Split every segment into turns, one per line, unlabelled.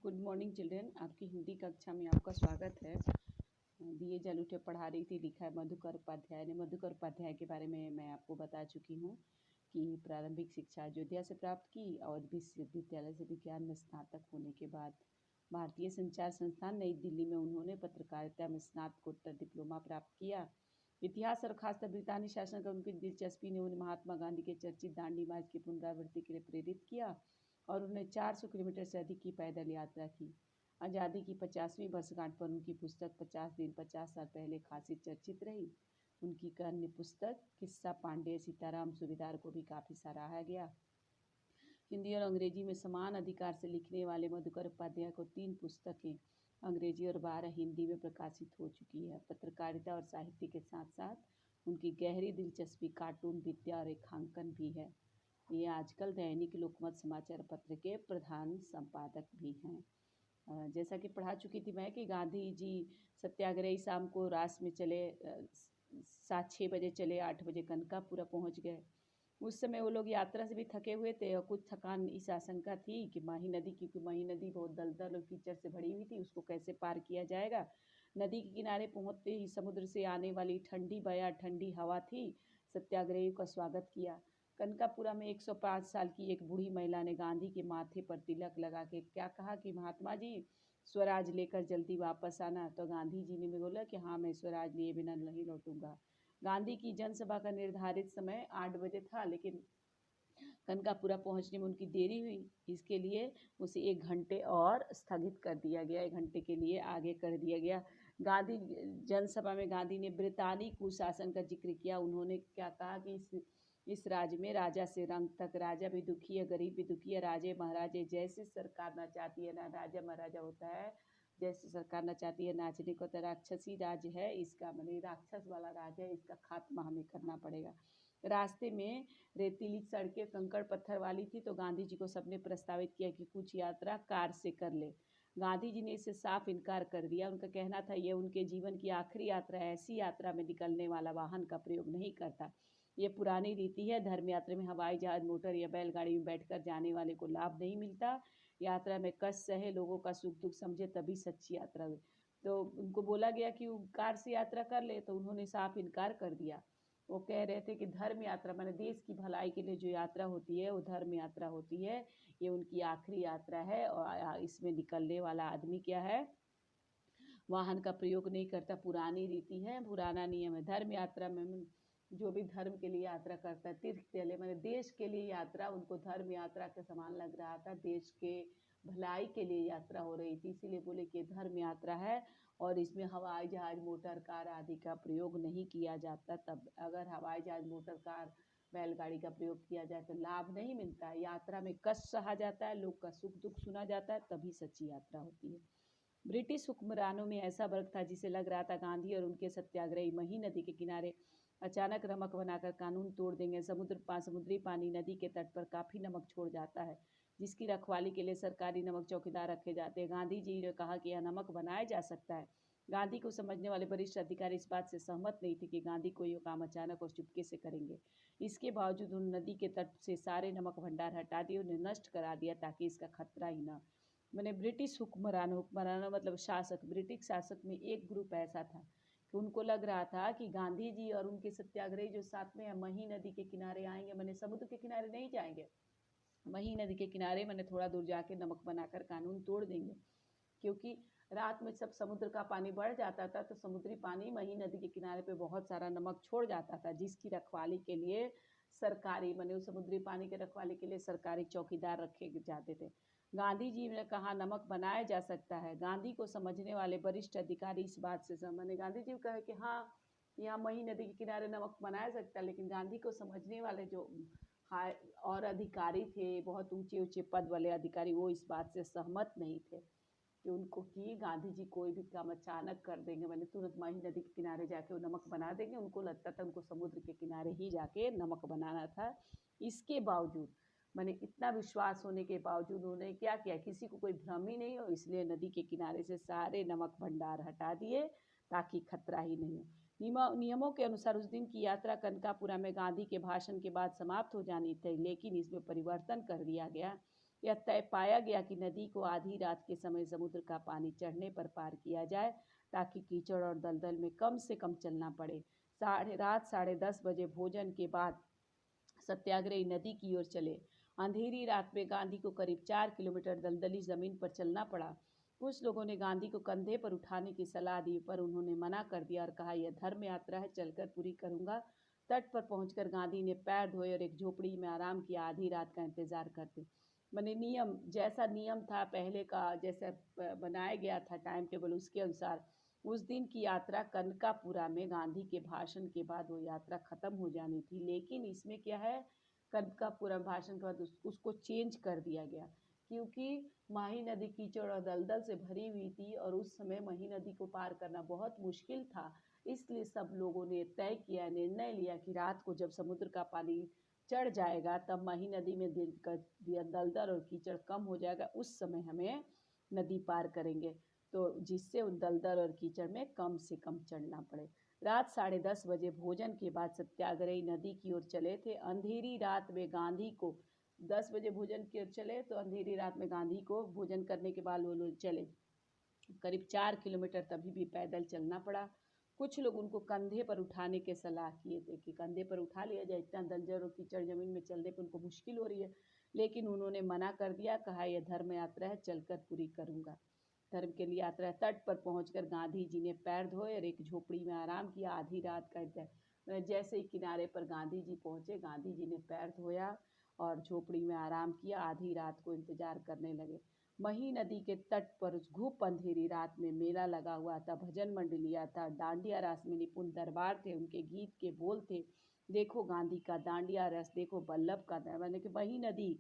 Good morning children. आपकी हिंदी कक्षा में आपका स्वागत है। दिए जल उठे पढ़ा रही थी, लिखा है मधुकर उपाध्याय ने। मधुकर उपाध्याय के बारे में मैं आपको बता चुकी हूँ कि प्रारंभिक शिक्षा अयोध्या से प्राप्त की और विश्वविद्यालय से विज्ञान में स्नातक होने के बाद भारतीय संचार संस्थान नई दिल्ली में उन्होंने पत्रकारिता में स्नातकोत्तर डिप्लोमा प्राप्त किया। इतिहास और खासकर ब्रितानी शासन का उनकी दिलचस्पी ने उन्हें महात्मा गांधी के चर्चित दांडी मार्च की पुनरावृत्ति के लिए प्रेरित किया और उन्हें 400 किलोमीटर से अधिक की पैदल यात्रा की। आज़ादी की 50वीं वर्षगांठ पर उनकी पुस्तक 50 दिन 50 साल पहले खासी चर्चित रही। उनकी एक अन्य पुस्तक किस्सा पांडे सीताराम सूबेदार को भी काफ़ी सराहा गया। हिंदी और अंग्रेजी में समान अधिकार से लिखने वाले मधुकर उपाध्याय को 3 पुस्तकें अंग्रेजी और 12 हिंदी में प्रकाशित हो चुकी है। पत्रकारिता और साहित्य के साथ साथ उनकी गहरी दिलचस्पी कार्टून, विद्या और रेखांकन भी है। ये आजकल दैनिक लोकमत समाचार पत्र के प्रधान संपादक भी हैं। जैसा कि पढ़ा चुकी थी मैं कि गांधी जी सत्याग्रही शाम को रास में चले, 7-6 बजे चले, 8 बजे कनकापुरा पहुंच गए। उस समय वो लोग यात्रा से भी थके हुए थे और कुछ थकान इस आशंका थी कि माही नदी, क्योंकि माही नदी बहुत दलदल और कीचड़ से भरी हुई थी, उसको कैसे पार किया जाएगा। नदी के किनारे पहुंचते ही समुद्र से आने वाली ठंडी बया ठंडी हवा थी सत्याग्रहियों का स्वागत किया। कनकापुरा में 105 साल की एक बूढ़ी महिला ने गांधी के माथे पर तिलक लगा के क्या कहा कि महात्मा जी स्वराज लेकर जल्दी वापस आना। तो गांधी जी ने बोला कि हाँ, मैं स्वराज लिए बिना नहीं लौटूंगा। गांधी की जनसभा का निर्धारित समय 8 बजे था, लेकिन कनकापुरा पहुंचने में उनकी देरी हुई। इसके लिए उसे 1 घंटे और स्थगित कर दिया गया, 1 घंटे के लिए आगे कर दिया गया। गांधी जनसभा में गांधी ने ब्रितानी कुशासन का जिक्र किया। उन्होंने क्या कहा कि इस राज्य में राजा से रंग तक राजा भी दुखी है, गरीब भी दुखी है। राजे महाराजे जैसे सरकार ना चाहती है, ना राजा महाराजा होता है। जैसे सरकार ना चाहती है नाचने को, तो राक्षसी राज है इसका, माने राक्षस वाला राज है, इसका खात्मा हमें करना पड़ेगा। रास्ते में रेतीली सड़कें कंकड़ पत्थर वाली थी, तो गांधी जी को सबने प्रस्तावित किया कि कुछ यात्रा कार से कर ले। गांधी जी ने इससे साफ इनकार कर दिया। उनका कहना था यह उनके जीवन की आखिरी यात्रा है, ऐसी यात्रा में निकलने वाला वाहन का प्रयोग नहीं करता। ये पुरानी रीति है। धर्म यात्रा में हवाई जहाज, मोटर या बैलगाड़ी में बैठकर जाने वाले को लाभ नहीं मिलता। यात्रा में कष्ट सहे, लोगों का सुख दुख समझे, तभी सच्ची यात्रा हुई। तो उनको बोला गया कि वो कार से यात्रा कर ले, तो उन्होंने साफ इनकार कर दिया। वो कह रहे थे कि धर्म यात्रा माने देश की भलाई के लिए जो यात्रा होती है वो धर्म यात्रा होती है, ये उनकी आखिरी यात्रा है। और इसमें निकलने वाला आदमी क्या है, वाहन का प्रयोग नहीं करता। पुरानी रीति है, पुराना नियम है। धर्म यात्रा में जो भी धर्म के लिए यात्रा करता है, तीर्थ के लिए मैंने देश के लिए यात्रा, उनको धर्म यात्रा के समान लग रहा था। देश के भलाई के लिए यात्रा हो रही थी, इसीलिए बोले कि धर्म यात्रा है और इसमें हवाई जहाज, मोटर कार आदि का प्रयोग नहीं किया जाता। तब अगर हवाई जहाज, मोटर कार, बैलगाड़ी का प्रयोग किया जाए तो लाभ नहीं मिलता है। यात्रा में कष्ट सहा जाता है, लोग का सुख दुख सुना जाता है, तभी सच्ची यात्रा होती है। ब्रिटिश हुक्मरानों में ऐसा वर्ग था जिसे लग रहा था गांधी और उनके सत्याग्रही मही नदी के किनारे अचानक नमक बनाकर कानून तोड़ देंगे। समुद्री पानी नदी के तट पर काफ़ी नमक छोड़ जाता है, जिसकी रखवाली के लिए सरकारी नमक चौकीदार रखे जाते हैं। गांधी जी ने कहा कि यह नमक बनाया जा सकता है। गांधी को समझने वाले वरिष्ठ अधिकारी इस बात से सहमत नहीं थे कि गांधी को यह काम अचानक और चुपके से करेंगे। इसके बावजूद उन्होंने नदी के तट से सारे नमक भंडार हटा दिए, उन्हें नष्ट करा दिया ताकि इसका खतरा ही न। मैंने ब्रिटिश हुक्मरानों मतलब शासक, ब्रिटिश शासक में एक ग्रुप ऐसा था कि उनको लग रहा था कि गांधी जी और उनके सत्याग्रही जो साथ में मही नदी के किनारे आएंगे, मैंने समुद्र के किनारे नहीं जाएंगे, मही नदी के किनारे मैंने थोड़ा दूर जाके नमक बनाकर कानून तोड़ देंगे। क्योंकि रात में जब समुद्र का पानी बढ़ जाता था तो समुद्री पानी मही नदी के किनारे पे बहुत सारा नमक छोड़ जाता था, जिसकी रखवाली के लिए सरकारी मैंने उस समुद्री पानी के रखवाली के लिए सरकारी चौकीदार रखे जाते थे। गांधी जी ने कहा नमक बनाया जा सकता है। गांधी को समझने वाले वरिष्ठ अधिकारी इस बात से मैंने गांधी जी को कहा कि हाँ, यहाँ मही नदी के किनारे नमक बनाया सकता है, लेकिन गांधी को समझने वाले जो हाई और अधिकारी थे, बहुत ऊंचे ऊंचे पद वाले अधिकारी, वो इस बात से सहमत नहीं थे कि उनको कि गांधी जी कोई भी काम अचानक कर देंगे, मैंने तुरंत मही नदी के किनारे जाके वो नमक बना देंगे। उनको लगता था उनको समुद्र के किनारे ही जाके नमक बनाना था। इसके बावजूद मैंने इतना विश्वास होने के बावजूद उन्होंने क्या किया, किसी को कोई भ्रम ही नहीं हो, इसलिए नदी के किनारे से सारे नमक भंडार हटा दिए ताकि खतरा ही नहीं हो। नियमों के अनुसार उस दिन की यात्रा कनकापुरा में गांधी के भाषण के बाद समाप्त हो जानी थी, लेकिन इसमें परिवर्तन कर दिया गया। यह तय पाया गया कि नदी को आधी रात के समय समुद्र का पानी चढ़ने पर पार किया जाए, ताकि कीचड़ और दलदल में कम से कम चलना पड़े। रात 10:30 बजे भोजन के बाद सत्याग्रही नदी की ओर चले। अंधेरी रात में गांधी को करीब 4 किलोमीटर दलदली जमीन पर चलना पड़ा। कुछ लोगों ने गांधी को कंधे पर उठाने की सलाह दी, पर उन्होंने मना कर दिया और कहा, यह धर्म यात्रा है, चलकर पूरी करूंगा। तट पर पहुंचकर गांधी ने पैर धोए और एक झोपड़ी में आराम किया, आधी रात का इंतजार करते। मैंने नियम था पहले का, जैसे बनाया गया था टाइम टेबल, उसके अनुसार उस दिन की यात्रा कनकापुरा में गांधी के भाषण के बाद वो यात्रा खत्म हो जानी थी। लेकिन इसमें क्या है, कनकापुरा भाषण के बाद उसको चेंज कर दिया गया, क्योंकि माही नदी कीचड़ और दलदल से भरी हुई थी और उस समय मही नदी को पार करना बहुत मुश्किल था। इसलिए सब लोगों ने तय किया, निर्णय लिया कि रात को जब समुद्र का पानी चढ़ जाएगा तब मही नदी में दलदल और कीचड़ कम हो जाएगा, उस समय हमें नदी पार करेंगे, तो जिससे उन दलदल और कीचड़ में कम से कम चढ़ना पड़े। रात 10:30 बजे भोजन के बाद सत्याग्रही नदी की ओर चले थे। अंधेरी रात में गांधी को 10 बजे भोजन की ओर चले, तो अंधेरी रात में गांधी को भोजन करने के बाद वो लोग चले। करीब 4 किलोमीटर तभी भी पैदल चलना पड़ा। कुछ लोग उनको कंधे पर उठाने की सलाह किए थे कि कंधे पर उठा लिया जाए, इतना दलदल और कीचड़ जमीन में चलने पर उनको मुश्किल हो रही है। लेकिन उन्होंने मना कर दिया, कहा, यह धर्म यात्रा है, चलकर पूरी करूंगा। धर्म के लिए यात्रा। तट पर पहुंचकर गांधी जी ने पैर धोए और एक झोपड़ी में आराम किया, आधी रात का इंतजार। जैसे ही किनारे पर गांधी जी पहुंचे, गांधी जी ने पैर धोया और झोपड़ी में आराम किया, आधी रात को इंतजार करने लगे। मही नदी के तट पर उस घुप अंधेरी रात में मेला लगा हुआ था, भजन मंडलियां था, डांडिया रास में निपुण दरबार थे, उनके गीत के बोल थे, देखो गांधी का दांडिया रस, देखो बल्लभ का मैंने कि मही नदी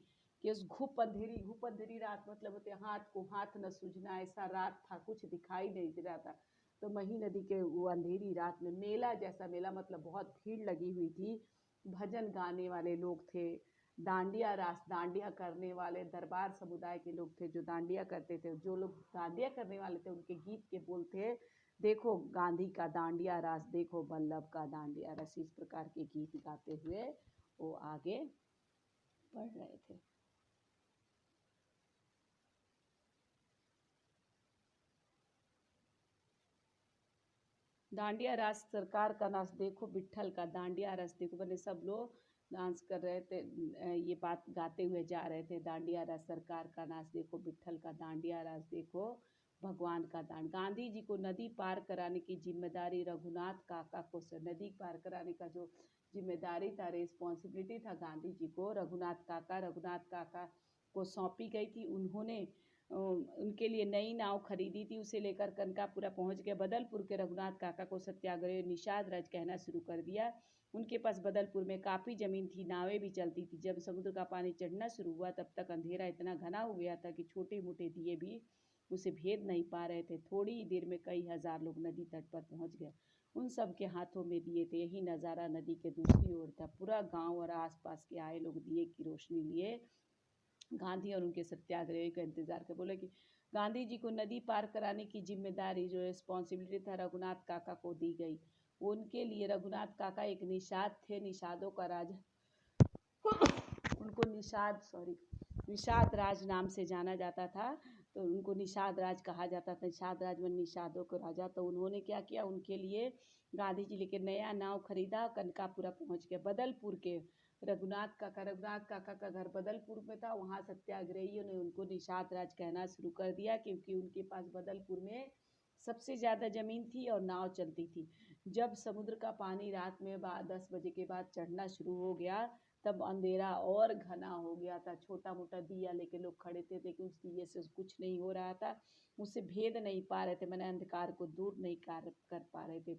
कि उस घुप अंधेरी रात मतलब होते हाथ को हाथ न सूझना, ऐसा रात था, कुछ दिखाई नहीं दे रहा था। तो मही नदी के वो अंधेरी रात में मेला जैसा, मेला मतलब बहुत भीड़ लगी हुई थी, भजन गाने वाले लोग थे, डांडिया रास, डांडिया करने वाले दरबार समुदाय के लोग थे जो डांडिया करते थे, जो लोग डांडिया करने वाले थे उनके गीत के बोल थे, देखो गांधी का दांडिया रास, देखो बल्लभ का दांडिया रस। इस प्रकार के गीत गाते हुए वो आगे बढ़ रहे थे। डांडिया रास, सरकार का नाच देखो, विट्ठल का दांडिया रस देखो, मैंने सब लोग डांस कर रहे थे, ये बात गाते हुए जा रहे थे, दांडिया रास, सरकार का नाच देखो, विट्ठल का दांडिया रास देखो, भगवान का दान। गांधी जी को नदी पार कराने की जिम्मेदारी रघुनाथ काका को, नदी पार कराने का जो जिम्मेदारी था, रिस्पॉन्सिबिलिटी था गांधी जी को, रघुनाथ काका को सौंपी गई थी। उन्होंने उनके लिए नई नाव खरीदी थी, उसे लेकर कनकापुरा पहुंच गए। बदलपुर के रघुनाथ काका को सत्याग्रही निषाद राज कहना शुरू कर दिया। उनके पास बदलपुर में काफ़ी ज़मीन थी, नावें भी चलती थी। जब समुद्र का पानी चढ़ना शुरू हुआ तब तक अंधेरा इतना घना हो गया था कि छोटे मोटे दिए भी उसे भेद नहीं पा रहे थे। थोड़ी ही देर में कई हजार लोग नदी तट पर पहुंच गए, उन सब के हाथों में दिए थे। यही नज़ारा नदी के दूसरी ओर था। पूरा गांव और आसपास के आए लोग दिए की रोशनी लिए गांधी और उनके सत्याग्रही का इंतजार कर, बोले कि गांधी जी को नदी पार कराने की जिम्मेदारी, जो रिस्पॉन्सिबिलिटी था, रघुनाथ काका को दी गई। उनके लिए रघुनाथ काका एक निषाद थे, निषादों का राजा, उनको निषाद राज नाम से जाना जाता था, तो उनको निषाद राज कहा जाता था, निषाद राज में निषादों को राजा। तो उन्होंने क्या किया, उनके लिए गांधी जी लेके नया नाव खरीदा, कनकापुरा पहुंच गए। बदलपुर के रघुनाथ काका का घर बदलपुर में था, वहाँ सत्याग्रहियों ने उनको निषाद राज कहना शुरू कर दिया, क्योंकि उनके पास बदलपुर में सबसे ज़्यादा ज़मीन थी और नाव चलती थी। जब समुद्र का पानी रात में 10 बजे के बाद चढ़ना शुरू हो गया, तब अंधेरा और घना हो गया था। छोटा मोटा दिया लेके लोग खड़े थे, लेकिन उस दिए से कुछ नहीं हो रहा था, उससे भेद नहीं पा रहे थे, मैंने अंधकार को दूर नहीं कर पा रहे थे।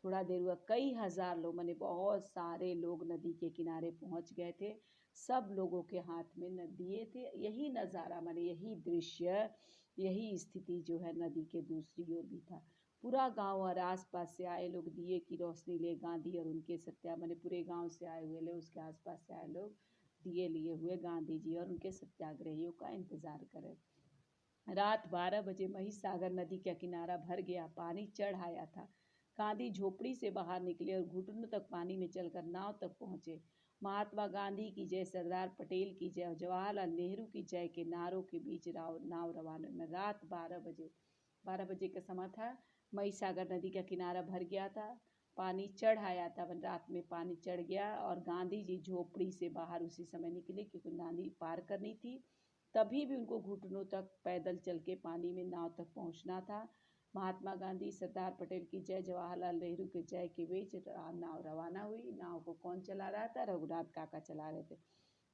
थोड़ा देर हुआ, कई हजार लोग, मैंने बहुत सारे लोग नदी के किनारे पहुंच गए थे। सब लोगों के हाथ में दिए थे। यही नज़ारा, मैंने यही दृश्य, यही स्थिति जो है नदी के दूसरी ओर भी था। पूरा गांव और आसपास से आए लोग दिए की रोशनी ले गांधी और उनके मैंने पूरे गांव से आए हुए लोग, उसके आसपास से आए लोग दिए लिए हुए गांधी जी और उनके सत्याग्रहियों का इंतजार करें। रात 12 बजे महिसागर नदी का किनारा भर गया, पानी चढ़ आया था। गांधी झोपड़ी से बाहर निकले और घुटनों तक पानी में चलकर नाव तक पहुंचे। महात्मा गांधी की जय, सरदार पटेल की जय, जवाहरलाल नेहरू की जय के नारों के बीच नाव रवाना में रात 12 बजे का समय था। मई सागर नदी का किनारा भर गया था, पानी चढ़ आया था। रात में पानी चढ़ गया और गांधी जी झोपड़ी से बाहर उसी समय निकले, क्योंकि नदी पार करनी थी। तभी भी उनको घुटनों तक पैदल चल के पानी में नाव तक पहुंचना था। महात्मा गांधी, सरदार पटेल की जय, जवाहरलाल नेहरू की जय के बीच नाव रवाना हुई। नाव को कौन चला रहा था? रघुनाथ काका चला रहे थे।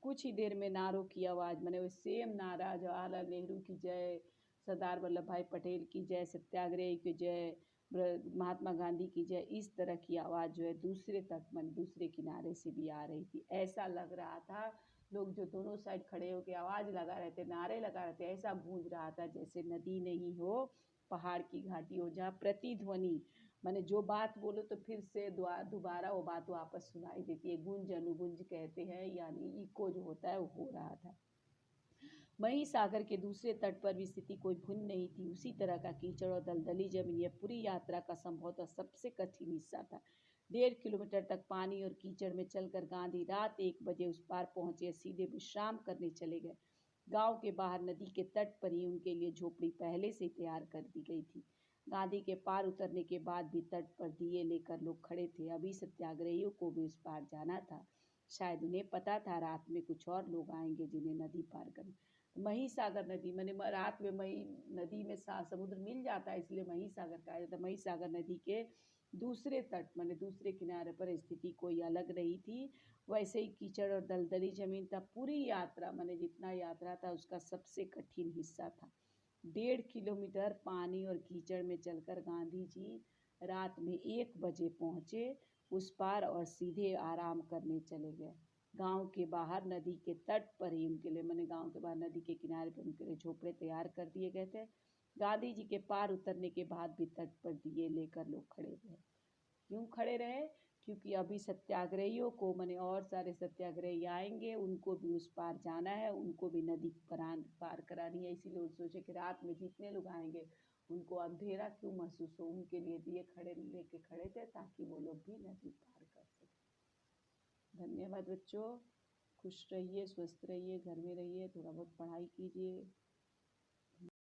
कुछ ही देर में नारों की आवाज़, मैंने वो सेम नारा, जवाहरलाल नेहरू की जय, सरदार वल्लभ भाई पटेल की जय, सत्याग्रह की जय, महात्मा गांधी की जय, इस तरह की आवाज़ जो है दूसरे तट मन दूसरे किनारे से भी आ रही थी। ऐसा लग रहा था लोग जो दोनों साइड खड़े होकर आवाज़ लगा रहे थे, नारे लगा रहे थे, ऐसा गूंज रहा था जैसे नदी नहीं हो, पहाड़ की घाटी हो, जहाँ प्रतिध्वनि, मैंने जो बात बोलो तो फिर से दोबारा वो बात वापस सुनाई देती है। गुंज अनुगुंज कहते हैं, यानी इको जो होता है वो हो रहा था। वहीं सागर के दूसरे तट पर भी स्थिति कोई भिन्न नहीं थी। उसी तरह का कीचड़ और दलदली जमीन यह पूरी यात्रा का संभवतः सबसे कठिन हिस्सा था। 1.5 किलोमीटर तक पानी और कीचड़ में चलकर गांधी रात 1 बजे उस पार पहुंचे, सीधे विश्राम करने चले गए। गांव के बाहर नदी के तट पर ही उनके लिए झोपड़ी पहले से तैयार कर दी गई थी। गांधी के पार उतरने के बाद भी तट पर दिए लेकर लोग खड़े थे। अभी सत्याग्रहियों को भी उस पार जाना था। शायद उन्हें पता था रात में कुछ और लोग आएंगे जिन्हें नदी पार करना। महिसागर नदी, मैंने रात में मई नदी में समुद्र मिल जाता है, इसलिए महिसागर कहा जाता है। महिसागर नदी के दूसरे तट, मैंने दूसरे किनारे पर स्थिति कोई अलग नहीं थी। वैसे ही कीचड़ और दलदली जमीन था। पूरी यात्रा, मैंने जितना यात्रा था उसका सबसे कठिन हिस्सा था। 1.5 किलोमीटर पानी और कीचड़ में चलकर गांधी जी रात में 1 बजे पहुंचे उस पार और सीधे आराम करने चले गए। गांव के बाहर नदी के तट पर ही उनके लिए, मैंने गांव के बाहर नदी के किनारे पर उनके लिए झोपड़े तैयार कर दिए गए थे। गांधी जी के पार उतरने के बाद भी तट पर दिए लेकर लोग खड़े रहे। क्यों खड़े रहे? क्योंकि अभी सत्याग्रहियों को, मैंने और सारे सत्याग्रही आएंगे, उनको भी उस पार जाना है, उनको भी नदी पार करानी है। इसीलिए सोचे कि रात में जितने लोग आएंगे उनको अंधेरा क्यों महसूस हो, उनके लिए दिए खड़े लेके खड़े थे ताकि वो लोग भी नदी पार कर सकें। धन्यवाद बच्चों, खुश रहिए, स्वस्थ रहिए, घर में रहिए, थोड़ा बहुत पढ़ाई कीजिए।